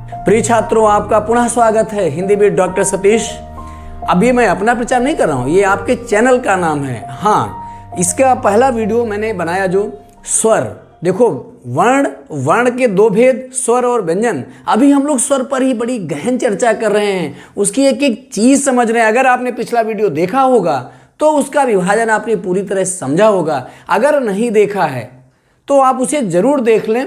प्रिय छात्रों, आपका पुनः स्वागत है हिंदी विद डॉक्टर सतीश। अभी मैं अपना प्रचार नहीं कर रहा हूँ, ये आपके चैनल का नाम है। हाँ, इसका पहला वीडियो मैंने बनाया जो स्वर, देखो वर्ण के दो भेद, स्वर और व्यंजन। अभी हम लोग स्वर पर ही बड़ी गहन चर्चा कर रहे हैं, उसकी एक एक चीज़ समझ रहे हैं। अगर आपने पिछला वीडियो देखा होगा तो उसका विभाजन आपने पूरी तरह समझा होगा। अगर नहीं देखा है तो आप उसे ज़रूर देख लें,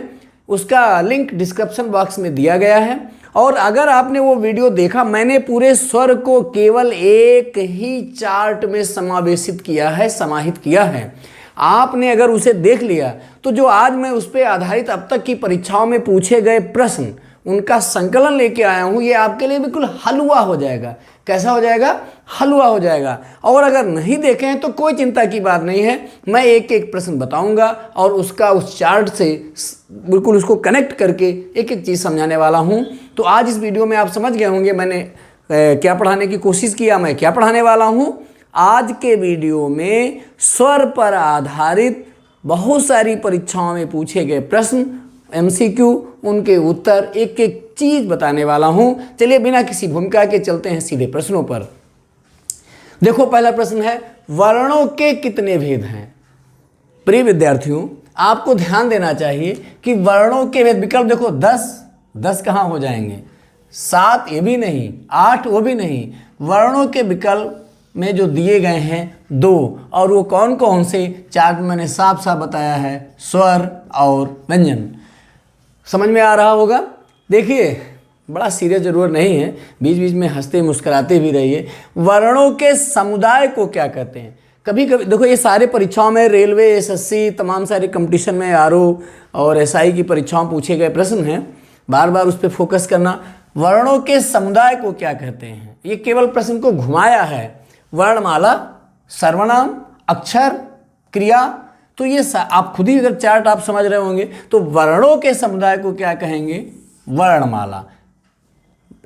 उसका लिंक डिस्क्रिप्शन बॉक्स में दिया गया है। और अगर आपने वो वीडियो देखा, मैंने पूरे स्वर को केवल एक ही चार्ट में समावेशित किया है, समाहित किया है। आपने अगर उसे देख लिया तो जो आज मैं उस पर आधारित अब तक की परीक्षाओं में पूछे गए प्रश्न, उनका संकलन लेके आया हूँ, ये आपके लिए बिल्कुल हलवा हो जाएगा। कैसा हो जाएगा? हलवा हो जाएगा। और अगर नहीं देखे हैं तो कोई चिंता की बात नहीं है, मैं एक एक प्रश्न बताऊंगा और उसका उस चार्ट से बिल्कुल उसको कनेक्ट करके एक एक चीज़ समझाने वाला हूं। तो आज इस वीडियो में आप समझ गए होंगे मैंने क्या पढ़ाने की कोशिश किया, मैं क्या पढ़ाने वाला हूं। आज के वीडियो में स्वर पर आधारित बहुत सारी परीक्षाओं में पूछे गए प्रश्न, MCQ, उनके उत्तर, एक एक चीज बताने वाला हूं। चलिए बिना किसी भूमिका के चलते हैं सीधे प्रश्नों पर। देखो, पहला प्रश्न है, वर्णों के कितने भेद हैं? प्रिय विद्यार्थियों, आपको ध्यान देना चाहिए कि वर्णों के भेद विकल्प देखो, 10 कहाँ हो जाएंगे, 7 ये भी नहीं, 8 वो भी नहीं। वर्णों के विकल्प में जो दिए गए हैं 2, और वो कौन कौन से, चार्ट में मैंने साफ साफ बताया है, स्वर और व्यंजन। समझ में आ रहा होगा? देखिए, बड़ा सीरियस जरूरत नहीं है, बीच बीच में हंसते मुस्कुराते भी रहिए। वर्णों के समुदाय को क्या कहते हैं? कभी कभी देखो, ये सारे परीक्षाओं में, रेलवे, SSC, तमाम सारे कंपटीशन में, RO और SI की परीक्षाओं पूछे गए प्रश्न हैं, बार बार उस पर फोकस करना। वर्णों के समुदाय को क्या कहते हैं? ये केवल प्रश्न को घुमाया है। वर्णमाला, सर्वनाम, अक्षर, क्रिया। तो ये आप खुद ही अगर चार्ट आप समझ रहे होंगे तो वर्णों के समुदाय को क्या कहेंगे? वर्णमाला।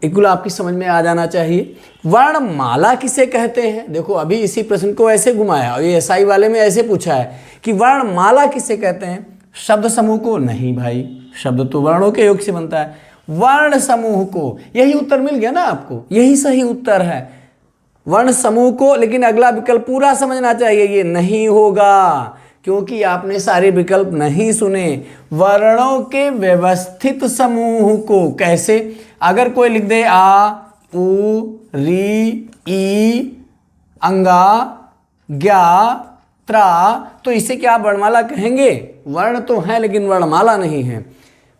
बिल्कुल आपकी समझ में आ जाना चाहिए। वर्णमाला किसे कहते हैं? देखो, अभी इसी प्रश्न को ऐसे घुमाया और ये SI वाले में ऐसे पूछा है कि वर्णमाला किसे कहते हैं? शब्द समूह को? नहीं भाई, शब्द तो वर्णों के योग से बनता है। वर्ण समूह को, यही उत्तर मिल गया ना आपको, यही सही उत्तर है, वर्ण समूह को। लेकिन अगला विकल्प पूरा समझना चाहिए, ये नहीं होगा क्योंकि आपने सारे विकल्प नहीं सुने। वर्णों के व्यवस्थित समूह को कैसे? अगर कोई लिख दे आ, उ, री, ई, अंगा, ज्ञा, त्रा, तो इसे क्या वर्णमाला कहेंगे? वर्ण तो है लेकिन वर्णमाला नहीं है।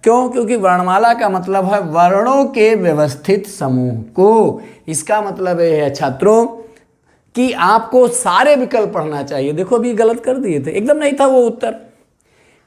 क्यों? क्योंकि वर्णमाला का मतलब है वर्णों के व्यवस्थित समूह को। इसका मतलब यह है छात्रों कि आपको सारे विकल्प पढ़ना चाहिए। देखो, अभी गलत कर दिए थे, एकदम नहीं था वो उत्तर।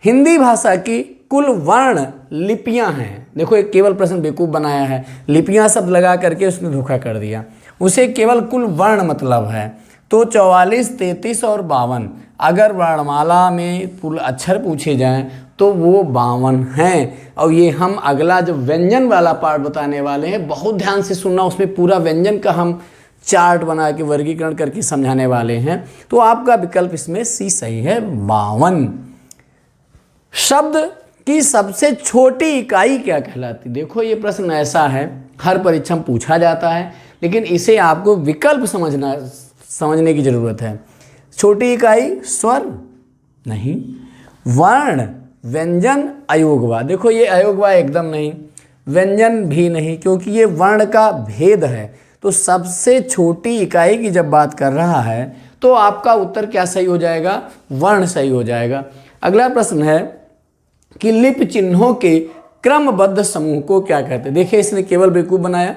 हिंदी भाषा की कुल वर्ण लिपियां हैं। देखो, एक केवल प्रश्न बेवकूफ बनाया है, लिपियां शब्द लगा करके उसने धोखा कर दिया। उसे केवल कुल वर्ण मतलब है। तो 44, 33 और 52 अगर वर्णमाला में कुल अक्षर पूछे जाएं तो वो 52 हैं। और ये हम अगला जो व्यंजन वाला पार्ट बताने वाले हैं, बहुत ध्यान से सुनना, उसमें पूरा व्यंजन का हम चार्ट बना के वर्गीकरण करके समझाने वाले हैं। तो आपका विकल्प इसमें C सही है, 52। शब्द की सबसे छोटी इकाई क्या कहलाती? देखो, ये प्रश्न ऐसा है, हर परीक्षा में पूछा जाता है, लेकिन इसे आपको विकल्प समझने की जरूरत है। छोटी इकाई स्वर नहीं, वर्ण, व्यंजन, अयोगवा। देखो, ये अयोगवा एकदम नहीं, व्यंजन भी नहीं, क्योंकि ये वर्ण का भेद है। तो सबसे छोटी इकाई की जब बात कर रहा है तो आपका उत्तर क्या सही हो जाएगा? वर्ण सही हो जाएगा। अगला प्रश्न है कि लिप चिन्हों के क्रमबद्ध समूह को क्या कहते हैं? देखिए, इसने केवल बेवकूफ बनाया।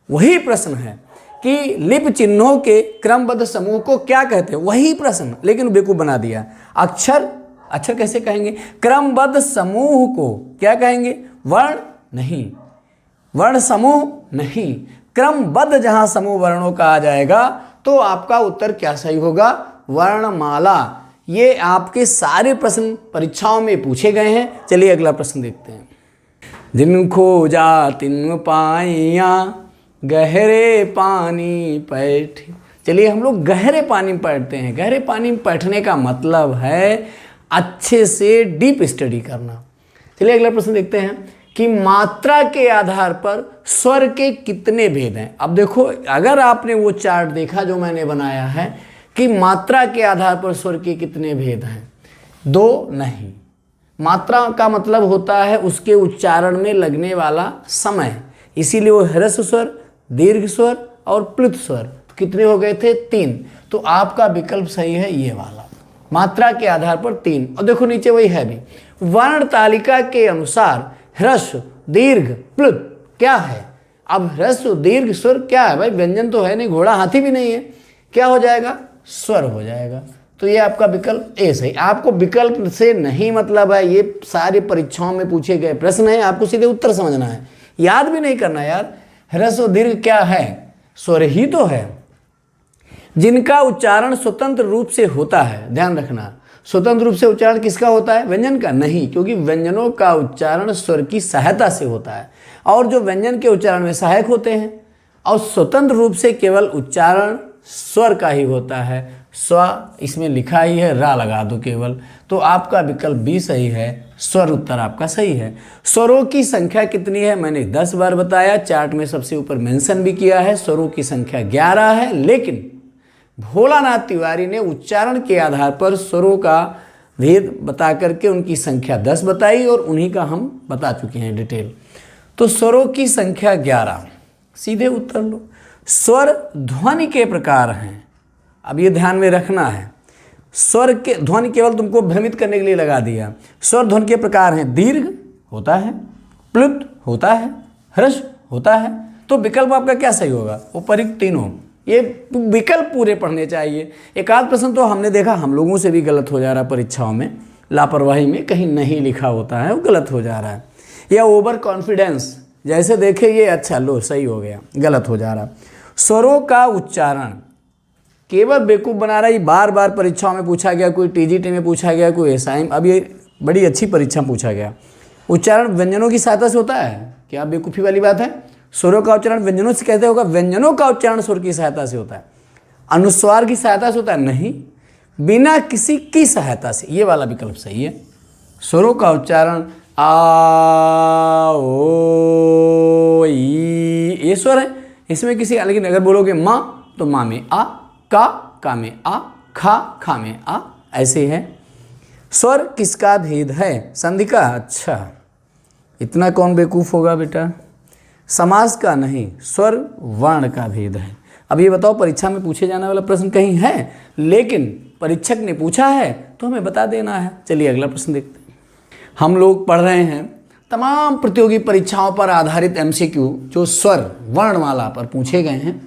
वही प्रश्न है कि लिप चिन्हों के क्रमबद्ध समूह को क्या कहते हैं, वही प्रश्न, लेकिन बेवकूफ बना दिया। अक्षर कैसे कहेंगे? क्रमबद्ध समूह को क्या कहेंगे? वर्ण नहीं, वर्ण समूह नहीं, क्रमबद्ध जहां समूह वर्णों का आ जाएगा तो आपका उत्तर क्या सही होगा? वर्णमाला। ये आपके सारे प्रश्न परीक्षाओं में पूछे गए हैं। चलिए अगला प्रश्न देखते हैं। जिन खोजा तिन पाइया, गहरे पानी पैठ। चलिए, हम लोग गहरे पानी में बैठते हैं। गहरे पानी में बैठने का मतलब है अच्छे से डीप स्टडी करना। चलिए अगला प्रश्न देखते हैं कि मात्रा के आधार पर स्वर के कितने भेद हैं। अब देखो, अगर आपने वो चार्ट देखा जो मैंने बनाया है कि मात्रा के आधार पर स्वर के कितने भेद हैं, 2 नहीं। मात्रा का मतलब होता है उसके उच्चारण में लगने वाला समय, इसीलिए वो ह्रस्व स्वर, दीर्घ स्वर और प्लुत स्वर। तो कितने हो गए थे? 3। तो आपका विकल्प सही है ये वाला, मात्रा के आधार पर 3। और देखो नीचे वही है भी, वर्ण तालिका के अनुसार ह्रस्व, दीर्घ, प्लुत क्या है। अब ह्रस्व दीर्घ स्वर क्या है भाई? व्यंजन तो है नहीं, घोड़ा हाथी भी नहीं है, क्या हो जाएगा? स्वर हो जाएगा। तो ये आपका विकल्प ए सही। आपको विकल्प से नहीं मतलब है, ये सारे परीक्षाओं में पूछे गए प्रश्न है, आपको सीधे उत्तर समझना है, याद भी नहीं करना यार। ह्रस्व दीर्घ क्या है? स्वर ही तो है, जिनका उच्चारण स्वतंत्र रूप से होता है। ध्यान रखना, स्वतंत्र रूप से उच्चारण किसका होता है? व्यंजन का नहीं, क्योंकि व्यंजनों का उच्चारण स्वर की सहायता से होता है, और जो व्यंजन के उच्चारण में सहायक होते हैं, और स्वतंत्र रूप से केवल उच्चारण स्वर का ही होता है। स्व इसमें लिखा ही है, रा लगा दो केवल। तो आपका विकल्प बी सही है, स्वर उत्तर आपका सही है। स्वरों की संख्या कितनी है? मैंने 10 बार बताया, चार्ट में सबसे ऊपर मेंशन भी किया है। स्वरों की संख्या 11 है, लेकिन भोलानाथ तिवारी ने उच्चारण के आधार पर स्वरों का भेद बता करके उनकी संख्या 10 बताई, और उन्हीं का हम बता चुके हैं डिटेल। तो स्वरों की संख्या 11, सीधे उत्तर लो। स्वर ध्वनि के प्रकार हैं, अब ये ध्यान में रखना है। स्वर के ध्वनि केवल तुमको भ्रमित करने के लिए लगा दिया। स्वर ध्वनि के प्रकार हैं, दीर्घ होता है, प्लुत होता है, ह्रस्व होता है। तो विकल्प आपका क्या सही होगा? उपरिक्त तीनों। ये विकल्प पूरे पढ़ने चाहिए। एक आध प्रश्न तो हमने देखा हम लोगों से भी गलत हो जा रहा है परीक्षाओं में, लापरवाही में कहीं नहीं लिखा होता है, वो गलत हो जा रहा है, या ओवर कॉन्फिडेंस, जैसे देखे ये अच्छा लो सही हो गया, गलत हो जा रहा। स्वरों का उच्चारण केवल बेवकूफ़ बना रहा है। बार बार परीक्षाओं में पूछा गया, कोई टीजीटी में पूछा गया, कोई एसआईएम, अब ये बड़ी अच्छी परीक्षा में पूछा गया। उच्चारण व्यंजनों की सहायता से होता है, क्या बेवकूफ़ी वाली बात है? स्वरों का उच्चारण व्यंजनों से कहते होगा, व्यंजनों का उच्चारण स्वर की सहायता से होता है। अनुस्वार की सहायता से होता है? नहीं, बिना किसी की सहायता से। ये वाला विकल्प सही है। स्वरों का उच्चारण आ, ओ, ई, ये स्वर है, इसमें किसी, लेकिन अगर बोलोगे माँ तो माँ में आ, का में आ, खा में आ, ऐसे है। स्वर किसका भेद है? संधि का। अच्छा, इतना कौन बेवकूफ़ होगा बेटा? समास का नहीं, स्वर वर्ण का भेद है। अब ये बताओ, परीक्षा में पूछे जाने वाला प्रश्न कहीं है, लेकिन परीक्षक ने पूछा है तो हमें बता देना है। चलिए अगला प्रश्न देखते हैं। हम लोग पढ़ रहे हैं तमाम प्रतियोगी परीक्षाओं पर आधारित एमसीक्यू जो स्वर वर्णमाला पर पूछे गए हैं।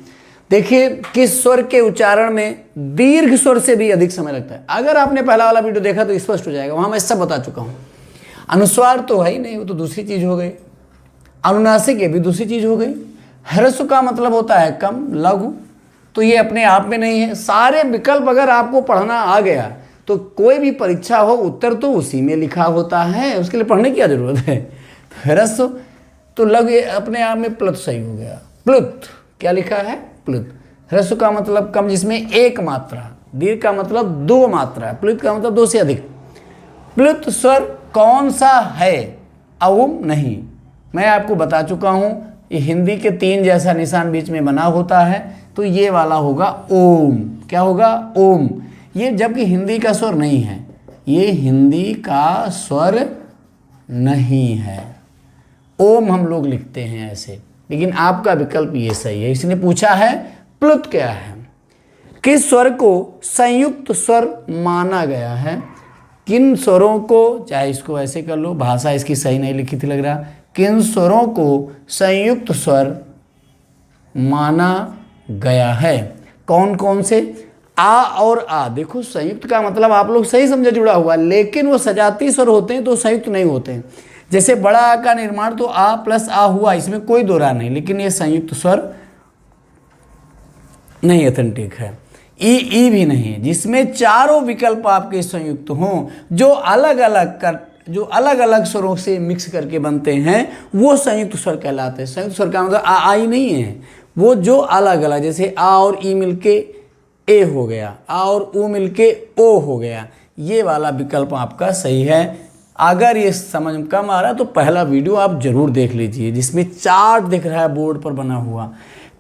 देखिए, किस स्वर के उच्चारण में दीर्घ स्वर से भी अधिक समय लगता है। अगर आपने पहला वाला वीडियो देखा तो स्पष्ट हो जाएगा, वहाँ मैं सब बता चुका हूँ। अनुस्वार तो है ही नहीं, वो तो दूसरी चीज़ हो गई। अनुनासिक, ये भी दूसरी चीज़ हो गई। ह्रस्व का मतलब होता है कम, लघु, तो ये अपने आप में नहीं है। सारे विकल्प अगर आपको पढ़ना आ गया तो कोई भी परीक्षा हो, उत्तर तो उसी में लिखा होता है, उसके लिए पढ़ने की क्या जरूरत है? ह्रस्व तो लघु, ये अपने आप में प्लुत सही हो गया। प्लुत क्या लिखा है? प्लुत। ह्रस्व का मतलब कम, जिसमें एक मात्रा। दीर्घ का मतलब 2 मात्रा। प्लुत का मतलब 2 से अधिक। प्लुत स्वर कौन सा है? औम नहीं, मैं आपको बता चुका हूँ। ये हिंदी के 3 जैसा निशान बीच में बना होता है, तो ये वाला होगा ओम। क्या होगा? ओम। ये जबकि हिंदी का स्वर नहीं है, ये हिंदी का स्वर नहीं है। ओम हम लोग लिखते हैं ऐसे, लेकिन आपका विकल्प ये सही है। इसने पूछा है प्लुत क्या है। किस स्वर को संयुक्त स्वर माना गया है? किन स्वरों को, चाहे इसको ऐसे कर लो, भाषा इसकी सही नहीं लिखी थी लग रहा, किन स्वरों को संयुक्त स्वर माना गया है? कौन कौन से? आ और आ। देखो, संयुक्त का मतलब आप लोग सही समझे, जुड़ा हुआ, लेकिन वो सजाती स्वर होते हैं तो संयुक्त नहीं होते हैं। जैसे बड़ा आ का निर्माण तो आ प्लस आ हुआ, इसमें कोई दो राय नहीं, लेकिन ये संयुक्त स्वर नहीं, ऑथेंटिक है। ई भी नहीं है, जिसमें चारों विकल्प आपके संयुक्त हों, जो अलग अलग स्वरों से मिक्स करके बनते हैं, वो संयुक्त स्वर कहलाते हैं। संयुक्त स्वर का मतलब आ ही नहीं है, वो जो अलग अलग, जैसे आ और ई मिलके ए हो गया, आ और ऊ मिलके ओ हो गया, ये वाला विकल्प आपका सही है। अगर ये समझ में कम आ रहा है तो पहला वीडियो आप जरूर देख लीजिए, जिसमें चार्ट दिख रहा है बोर्ड पर बना हुआ।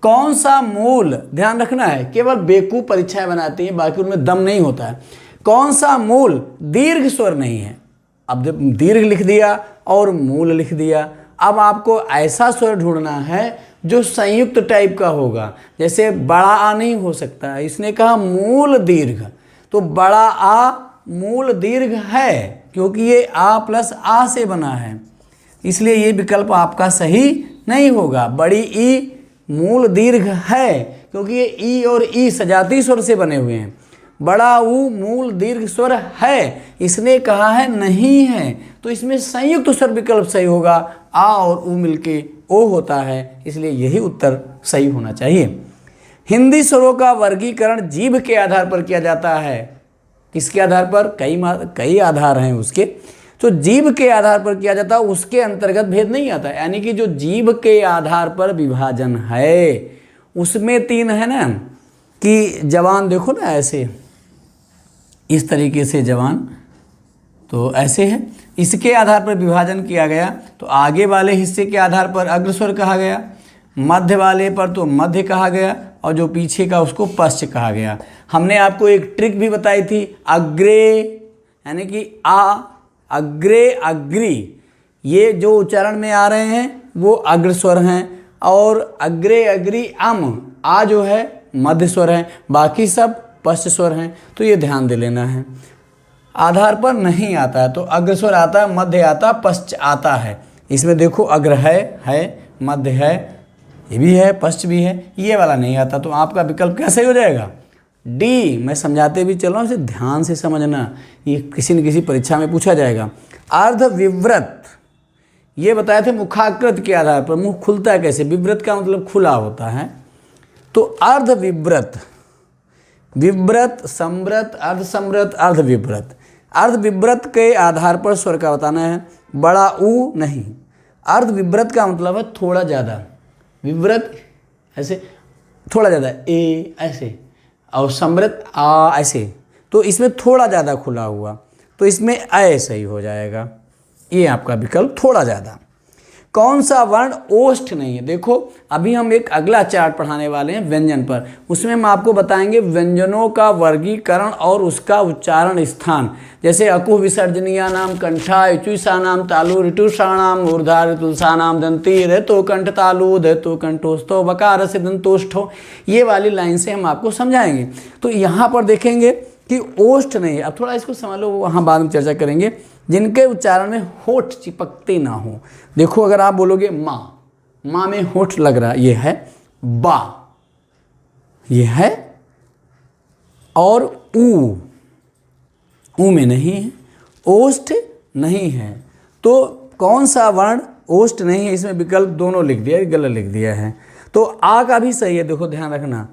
कौन सा मूल, ध्यान रखना है, केवल बेवकूफ परीक्षाएं बनाती हैं, बाकी उनमें दम नहीं होता है। कौन सा मूल दीर्घ स्वर नहीं है। अब जब दीर्घ लिख दिया और मूल लिख दिया, अब आपको ऐसा स्वर ढूंढना है जो संयुक्त टाइप का होगा। जैसे बड़ा आ नहीं हो सकता है, इसने कहा मूल दीर्घ, तो बड़ा आ मूल दीर्घ है क्योंकि ये आ प्लस आ से बना है, इसलिए ये विकल्प आपका सही नहीं होगा। बड़ी ई मूल दीर्घ है क्योंकि ये ई और ई सजाती स्वर से बने हुए हैं। बड़ा ऊ मूल दीर्घ स्वर है, इसने कहा है नहीं है, तो इसमें संयुक्त स्वर विकल्प सही होगा। आ और ऊ मिलके ओ होता है, इसलिए यही उत्तर सही होना चाहिए। हिंदी स्वरों का वर्गीकरण जीभ के आधार पर किया जाता है। किसके आधार पर? कई आधार हैं उसके। तो जीभ के आधार पर किया जाता है, उसके अंतर्गत भेद नहीं आता। यानी कि जो जीभ के आधार पर विभाजन है उसमें 3 है ना, कि जवान देखो ना ऐसे, इस तरीके से जवान, तो ऐसे है, इसके आधार पर विभाजन किया गया। तो आगे वाले हिस्से के आधार पर अग्रस्वर कहा गया, मध्य वाले पर तो मध्य कहा गया, और जो पीछे का उसको पश्च कहा गया। हमने आपको एक ट्रिक भी बताई थी, अग्रे यानी कि आ, अग्रे अग्री, ये जो उच्चारण में आ रहे हैं वो अग्रस्वर हैं, और अग्रे अग्री अम, आ जो है मध्य स्वर है, बाकी सब पश्च स्वर हैं। तो ये ध्यान दे लेना है। आधार पर नहीं आता है तो अग्रस्वर आता है, मध्य आता, पश्च आता है। इसमें देखो अग्र है, मध्य है, ये भी है, पश्च भी है, ये वाला नहीं आता। तो आपका विकल्प कैसे हो जाएगा? डी। मैं समझाते भी चल रहा हूँ, इसे ध्यान से समझना, ये किसी न किसी परीक्षा में पूछा जाएगा। अर्ध विव्रत, ये बताए थे मुखाकृत के आधार पर, मुख खुलता है कैसे, विव्रत का मतलब खुला होता है। तो अर्ध विव्रत, विव्रत, समव्रत, अर्ध समव्रत, अर्ध विव्रत। अर्ध विव्रत के आधार पर स्वर का बताना है, बड़ा ऊ नहीं। अर्ध विव्रत का मतलब है थोड़ा ज़्यादा, विव्रत ऐसे थोड़ा ज़्यादा, ए ऐसे, और समव्रत आ ऐसे, तो इसमें थोड़ा ज़्यादा खुला हुआ, तो इसमें ऐ सही हो जाएगा। ये आपका विकल्प थोड़ा ज़्यादा। कौन सा वर्ण ओष्ठ नहीं है? देखो अभी हम एक अगला चार्ट पढ़ाने वाले हैं व्यंजन पर, उसमें हम आपको बताएंगे व्यंजनों का वर्गीकरण और उसका उच्चारण स्थान। जैसे अकुह विसर्जनीया नाम कंठा, इचुषा नाम तालु, ऋतुषा नाम मूर्धा, ऋतुषा नाम दंती, रेतो कंठ तालु, धेतो कंठोस्थो, बकार से दंतोष्ठो, ये वाली लाइन से हम आपको समझाएंगे। तो यहाँ पर देखेंगे कि ओष्ठ नहीं है। अब थोड़ा इसको समझ लो, वहाँ बाद में चर्चा करेंगे। जिनके उच्चारण में होठ चिपकते ना हो, देखो अगर आप बोलोगे माँ, माँ में होठ लग रहा, ये है बा, ये है, और ऊ, ऊ में नहीं है, ओष्ठ नहीं है। तो कौन सा वर्ण ओष्ठ नहीं है? इसमें विकल्प दोनों लिख दिया, गलत लिख दिया है। तो आ का भी सही है, देखो ध्यान रखना,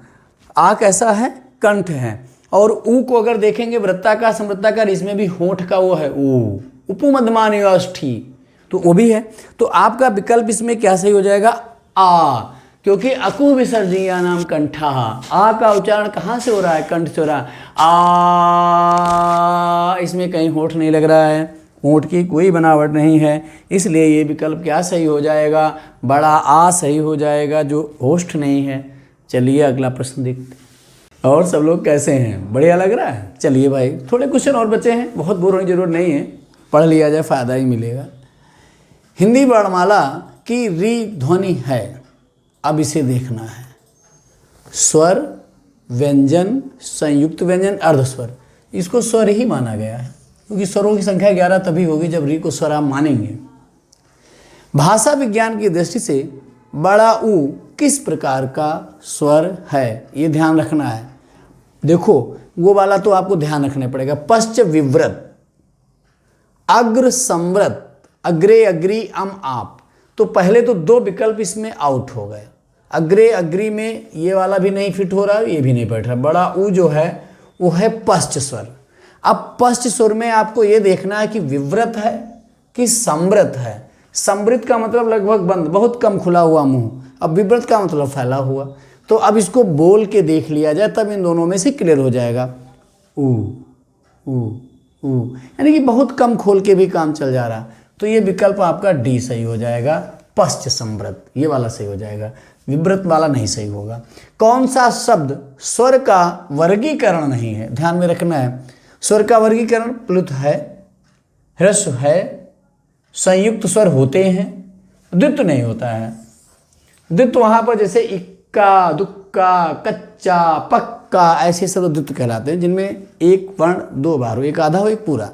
आ कैसा है? कंठ है। और ऊ को अगर देखेंगे वृत्ताकार समवृत्ताकार, इसमें भी होठ का वो है ऊ, उपमध्यमानिष्ठी, तो वो भी है। तो आपका विकल्प इसमें क्या सही हो जाएगा? आ, क्योंकि अकुह विसर्जनीया नाम कंठा, आ का उच्चारण कहाँ से हो रहा है? कंठ से हो रहा है। आ, इसमें कहीं होठ नहीं लग रहा है, होठ की कोई बनावट नहीं है, इसलिए ये विकल्प क्या सही हो जाएगा? बड़ा आ सही हो जाएगा, जो होष्ठ नहीं है। चलिए अगला प्रश्न देखते। और सब लोग कैसे हैं? बढ़िया लग रहा है? चलिए भाई, थोड़े क्वेश्चन और बचे हैं, बहुत बोर होने की जरूरत नहीं है, पढ़ लिया जाए, फ़ायदा ही मिलेगा। हिंदी वर्णमाला की री ध्वनि है, अब इसे देखना है। स्वर, व्यंजन, संयुक्त व्यंजन, अर्धस्वर, इसको स्वर ही माना गया है, क्योंकि स्वरों की संख्या 11 तभी होगी जब री को स्वर आप मानेंगे। भाषा विज्ञान की दृष्टि से बड़ा ऊ किस प्रकार का स्वर है? ये ध्यान रखना है। देखो वो वाला तो आपको ध्यान रखना पड़ेगा। पश्च विव्रत, अग्र संव्रत, अग्रे अग्री अम आप, तो पहले तो 2 विकल्प इसमें आउट हो गए। अग्रे अग्री में ये वाला भी नहीं फिट हो रहा, ये भी नहीं बैठ रहा। बड़ा ऊ जो है वो है पश्च स्वर। अब पश्च स्वर में आपको ये देखना है कि विव्रत है कि संव्रत है। संवृत का मतलब लगभग बंद, बहुत कम खुला हुआ मुंह, अब विव्रत का मतलब फैला हुआ। तो अब इसको बोल के देख लिया जाए, तब इन दोनों में से क्लियर हो जाएगा। ऊ ऊ ऊ, यानी कि बहुत कम खोल के भी काम चल जा रहा। तो ये विकल्प आपका डी सही हो जाएगा, पश्च संवृत, ये वाला सही हो जाएगा, विव्रत वाला नहीं सही होगा। कौन सा शब्द स्वर का वर्गीकरण नहीं है, ध्यान में रखना है। स्वर का वर्गीकरण प्लुत है, ह्रस्व है, संयुक्त स्वर होते हैं, द्वित्व नहीं होता है। द्वित्व वहां पर जैसे इक्का, दुक्का, कच्चा, पक्का, ऐसे शब्द द्वित्व कहलाते हैं, जिनमें एक वर्ण दो बार हो, एक आधा हो एक पूरा,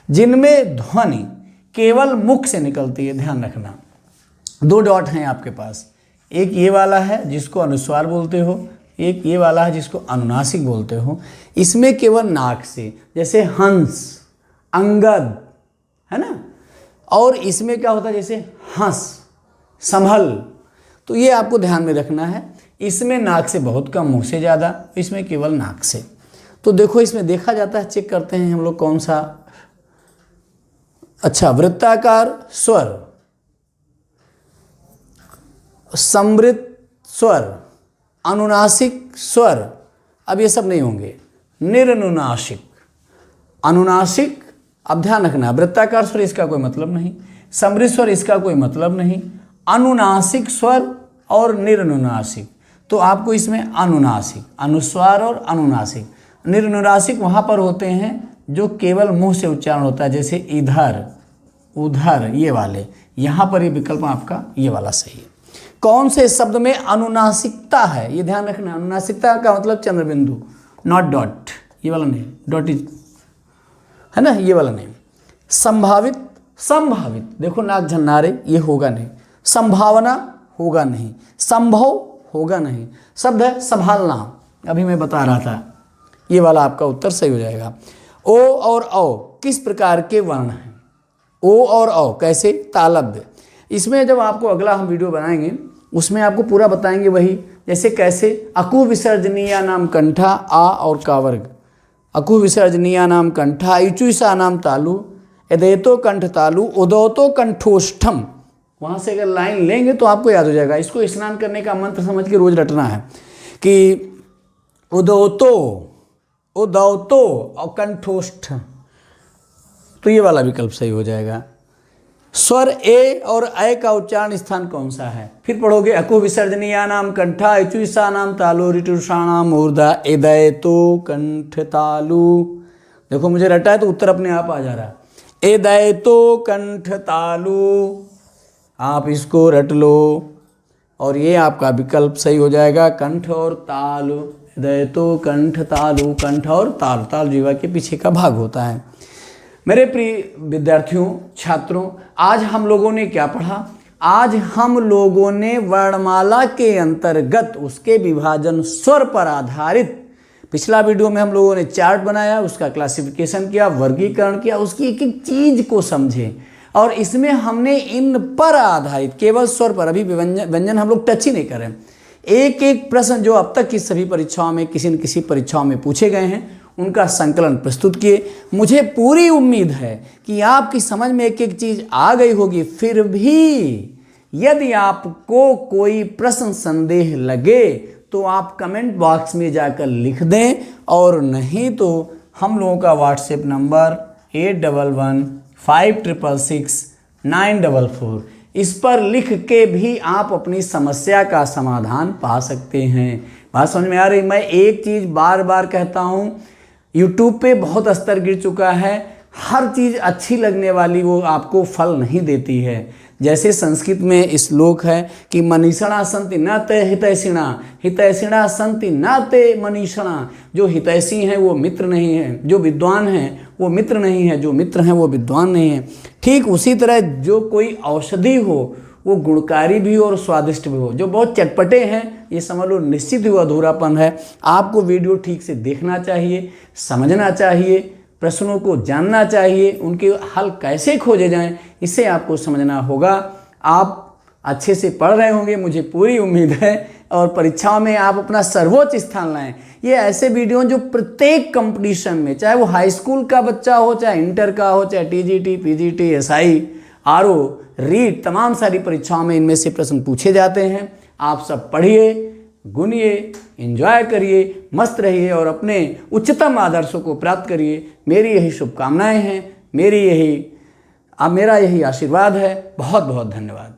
जिनमें ध्वनि केवल मुख से निकलती है। ध्यान रखना, दो डॉट हैं आपके पास, एक ये वाला है जिसको अनुस्वार बोलते हो, एक ये वाला है जिसको अनुनासिक बोलते हो। इसमें केवल नाक से, जैसे हंस, अंगद, है ना, और इसमें क्या होता है जैसे हंस, संभल। तो ये आपको ध्यान में रखना है, इसमें नाक से बहुत कम, मुंह से ज़्यादा, इसमें केवल नाक से। तो देखो इसमें देखा जाता है, चेक करते हैं हम लोग कौन सा। अच्छा, वृत्ताकार स्वर, समृत स्वर, अनुनासिक स्वर, अब ये सब नहीं होंगे। निरनुनासिक, अनुनासिक, अब ध्यान रखना, वृत्ताकार स्वर इसका कोई मतलब नहीं, समृत स्वर इसका कोई मतलब नहीं, अनुनासिक स्वर और निरनुनासिक। तो आपको इसमें अनुनासिक, अनुस्वार और अनुनासिक। निरनुनासिक वहाँ पर होते हैं जो केवल मुंह से उच्चारण होता है, जैसे इधर, उधर, ये वाले। यहाँ पर ये विकल्प आपका ये वाला सही है। कौन से शब्द में अनुनासिकता है, ये ध्यान रखना। अनुनासिकता का मतलब चंद्र बिंदु, नॉट डॉट, ये वाला नहीं, डॉट इज, है ना, ये वाला नहीं। संभावित, संभावित, देखो नाक झन्नारे, ये होगा नहीं। संभावना होगा नहीं, संभव होगा नहीं। शब्द है संभालना, अभी मैं बता रहा था, ये वाला आपका उत्तर सही हो जाएगा। ओ और औ किस प्रकार के वर्ण हैं? ओ और औ कैसे? तालब्य। इसमें जब आपको अगला हम वीडियो बनाएंगे उसमें आपको पूरा बताएंगे वही, जैसे कैसे अकु विसर्जनीया नाम कंठा, आ और का वर्ग, अकु विसर्जनीया नाम कंठा, इचुसा नाम तालु, एदेतो कंठ तालु, उदौतो कंठोष्ठम। वहाँ से अगर लाइन लेंगे तो आपको याद हो जाएगा। इसको स्नान करने का मंत्र समझ के रोज रटना है कि उदौतो, उदौतो और कंठोष्ठ, तो ये वाला विकल्प सही हो जाएगा। स्वर ए और ऐ का उच्चारण स्थान कौन सा है? फिर पढ़ोगे अकु विसर्जनीया नाम कंठा, इचुसा नाम तालु, ऋटुषाणाम ऊर्धा, एदयतो कंठ तालु। देखो मुझे रटा है तो उत्तर अपने आप आ जा रहा है। एदयतो कंठ तालु, आप इसको रट लो और ये आपका विकल्प सही हो जाएगा, कंठ और तालु। एदयतो कंठ तालु, कंठ और तालु, तालु जीवा के पीछे का भाग होता है। मेरे प्रिय विद्यार्थियों, छात्रों, आज हम लोगों ने क्या पढ़ा? आज हम लोगों ने वर्णमाला के अंतर्गत उसके विभाजन स्वर पर आधारित, पिछला वीडियो में हम लोगों ने चार्ट बनाया, उसका क्लासिफिकेशन किया, वर्गीकरण किया, उसकी एक एक चीज को समझे। और इसमें हमने इन पर आधारित केवल स्वर पर, अभी व्यंजन हम लोग टच ही नहीं करें, एक एक प्रश्न जो अब तक की सभी परीक्षाओं में किसी न किसी परीक्षाओं में पूछे गए हैं उनका संकलन प्रस्तुत किए। मुझे पूरी उम्मीद है कि आपकी समझ में एक एक चीज आ गई होगी। फिर भी यदि आपको कोई प्रश्न संदेह लगे तो आप कमेंट बॉक्स में जाकर लिख दें, और नहीं तो हम लोगों का व्हाट्सएप नंबर 8115666944, इस पर लिख के भी आप अपनी समस्या का समाधान पा सकते हैं। बात समझ में आ रही? मैं एक चीज़ बार बार कहता हूँ, यूट्यूब पे बहुत स्तर गिर चुका है, हर चीज़ अच्छी लगने वाली वो आपको फल नहीं देती है। जैसे संस्कृत में श्लोक है कि मनीषणा संति न ते हितैषिणा, हितैषिणा संति न ते मनीषणा। जो हितैषी हैं वो मित्र नहीं हैं, जो विद्वान हैं वो मित्र नहीं है, जो मित्र हैं वो विद्वान नहीं है। ठीक उसी तरह जो कोई औषधि हो वो गुणकारी भी हो और स्वादिष्ट भी हो। जो बहुत चटपटे हैं ये समझ लो निश्चित ही अधूरापन है। आपको वीडियो ठीक से देखना चाहिए, समझना चाहिए, प्रश्नों को जानना चाहिए, उनके हल कैसे खोजे जाएं इसे आपको समझना होगा। आप अच्छे से पढ़ रहे होंगे मुझे पूरी उम्मीद है, और परीक्षाओं में आप अपना सर्वोच्च स्थान लाएं। ये ऐसे वीडियो जो प्रत्येक कंपटीशन में, चाहे वो हाई स्कूल का बच्चा हो, चाहे इंटर का हो, चाहे TGT, PGT, SI, RO, REET, तमाम सारी परीक्षाओं में इनमें से प्रश्न पूछे जाते हैं। आप सब पढ़िए, गुनिए, एंजॉय करिए, मस्त रहिए और अपने उच्चतम आदर्शों को प्राप्त करिए। मेरी यही शुभकामनाएं हैं, मेरा यही आशीर्वाद है। बहुत बहुत धन्यवाद।